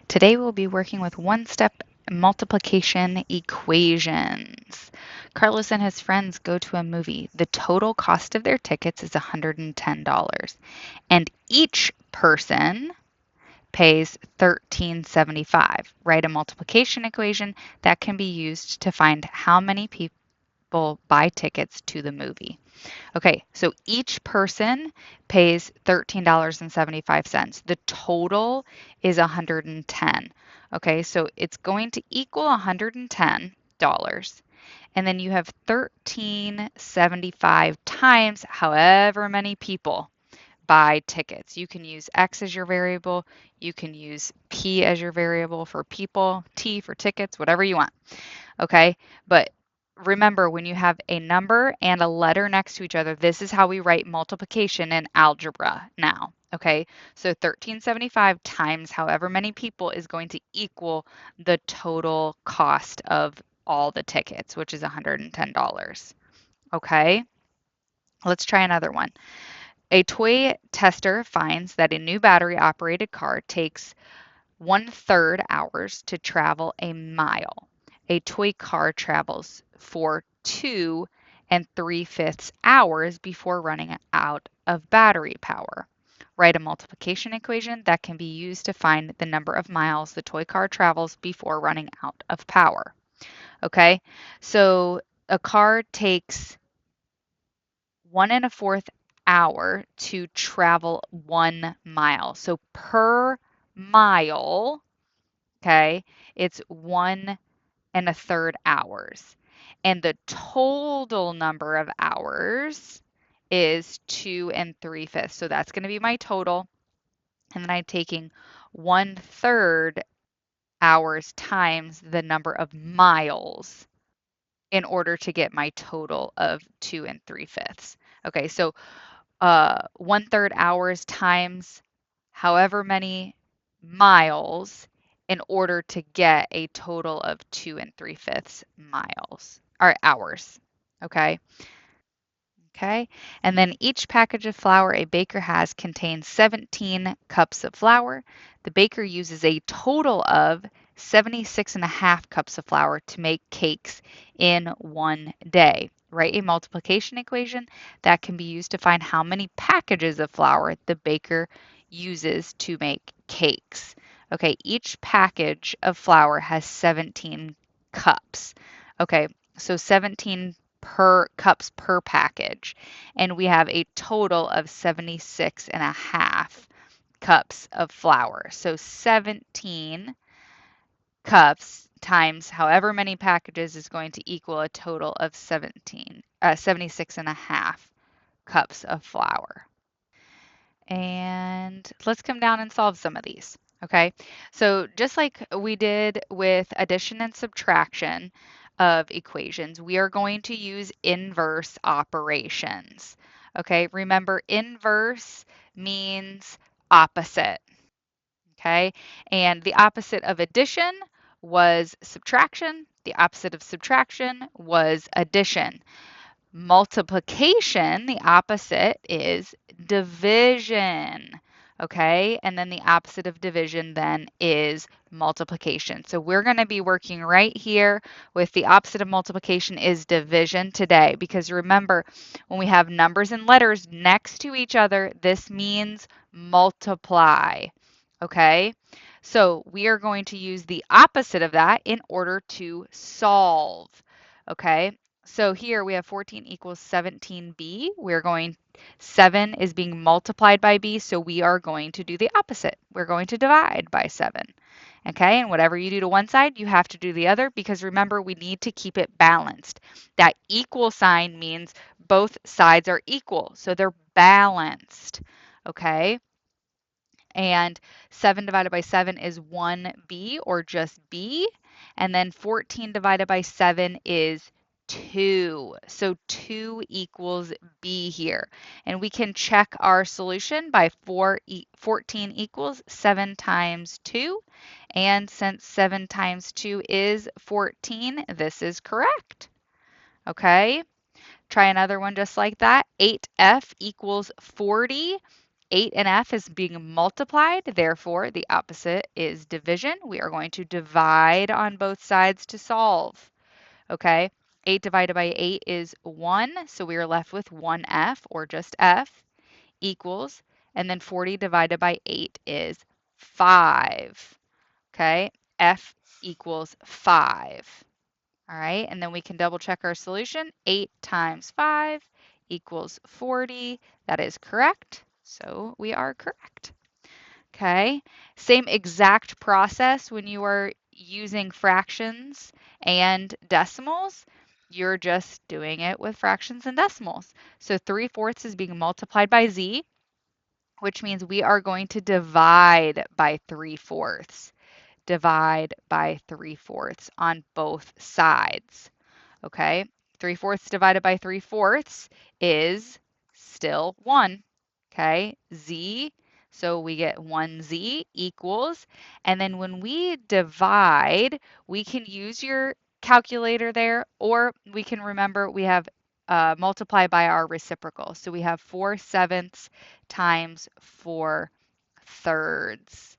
Today we'll be working with one-step multiplication equations. Carlos and his friends go to a movie. The total cost of their tickets is $110, and each person pays $13.75. Write a multiplication equation that can be used to find how many people buy tickets to the movie. Okay, so each person pays $13.75. The total is 110. Okay, so it's going to equal $110. And then you have 1375 times however many people buy tickets. You can use X as your variable. You can use P as your variable for people, T for tickets, whatever you want. Okay, but remember, when you have a number and a letter next to each other, this is how we write multiplication in algebra now. Okay, so 1375 times however many people is going to equal the total cost of all the tickets, which is $110. Okay, let's try another one. A toy tester finds that a new battery operated car takes 1/3 hours to travel a mile. A toy car travels for 2 3/5 hours before running out of battery power. Write a multiplication equation that can be used to find the number of miles the toy car travels before running out of power. Okay, so a car takes 1 1/4 hour to travel 1 mile. So per mile, okay, it's 1 1/3 hours. And the total number of hours is 2 3/5. So that's going to be my total. And then I'm taking 1/3 hours times the number of miles in order to get my total of 2 3/5. Okay, so 1/3 hours times however many miles in order to get a total of 2 3/5 miles or hours. Okay. Okay. And then each package of flour a baker has contains 17 cups of flour. The baker uses a total of 76.5 cups of flour to make cakes in one day. Write a multiplication equation that can be used to find how many packages of flour the baker uses to make cakes. Okay, each package of flour has 17 cups. Okay, so 17 per cups per package, and we have a total of 76.5 cups of flour. So 17 cups times however many packages is going to equal a total of 76.5 cups of flour. And let's come down and solve some of these. Okay, so just like we did with addition and subtraction of equations, we are going to use inverse operations. Okay, remember inverse means opposite. Okay, and the opposite of addition was subtraction. The opposite of subtraction was addition. Multiplication, the opposite is division. Okay, and then the opposite of division then is multiplication. So we're going to be working right here with the opposite of multiplication is division today, because remember, when we have numbers and letters next to each other, this means multiply. Okay, so we are going to use the opposite of that in order to solve. Okay, so here we have 14 equals 17b. We're going, 7 is being multiplied by b, so we are going to do the opposite. We're going to divide by 7. Okay, and whatever you do to one side, you have to do the other, because remember, we need to keep it balanced. That equal sign means both sides are equal, so they're balanced. Okay, and 7 divided by 7 is 1b, or just b. And then 14 divided by 7 is 2. So 2 equals b here. And we can check our solution by 14 equals 7 times 2. And since 7 times 2 is 14, this is correct. Okay, try another one just like that. 8f equals 40. 8 and f is being multiplied, therefore the opposite is division. We are going to divide on both sides to solve. Okay, 8 divided by 8 is 1, so we are left with 1f, or just f, equals, and then 40 divided by 8 is 5. Okay, f equals 5. All right, and then we can double check our solution. 8 times 5 equals 40. That is correct, so we are correct. Okay, same exact process when you are using fractions and decimals. You're just doing it with fractions and decimals. So 3/4 is being multiplied by z, which means we are going to divide by 3/4. Divide by 3/4 on both sides. Okay, 3/4 divided by 3/4 is still 1. Okay, z, so we get 1z equals, and then when we divide, we can use your calculator there, or we can remember we have multiply by our reciprocal. So we have 4/7 times 4/3.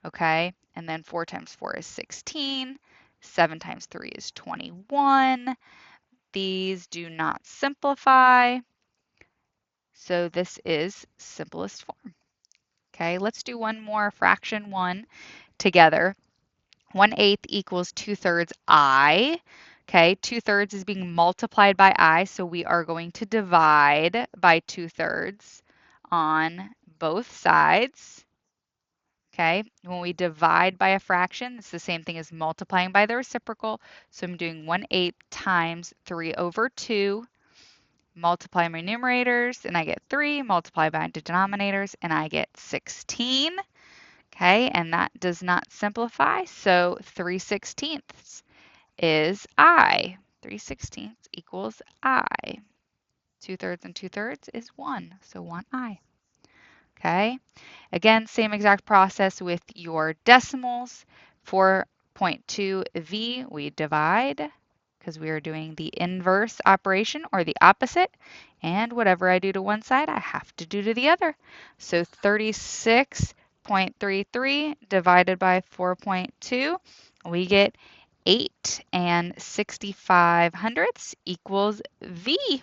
Okay, and then 4 times 4 is 16. 7 times 3 is 21. These do not simplify, so this is simplest form. Okay, let's do one more fraction 1 together. 1/8 equals 2/3 I. Okay, 2/3 is being multiplied by I, so we are going to divide by 2/3 on both sides. Okay, when we divide by a fraction, it's the same thing as multiplying by the reciprocal. So I'm doing 1/8 times 3/2. Multiply my numerators, and I get 3. Multiply by the denominators, and I get 16. Okay, and that does not simplify, so 3/16 is I. 3/16 equals I. 2/3 and 2/3 is 1, so 1I. Okay, again, same exact process with your decimals. 4.2v, we divide because we are doing the inverse operation, or the opposite, and whatever I do to one side, I have to do to the other. So 36.33 divided by 4.2, we get 8 65/100 equals v.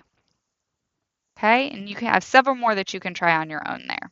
Okay, and you can have several more that you can try on your own there.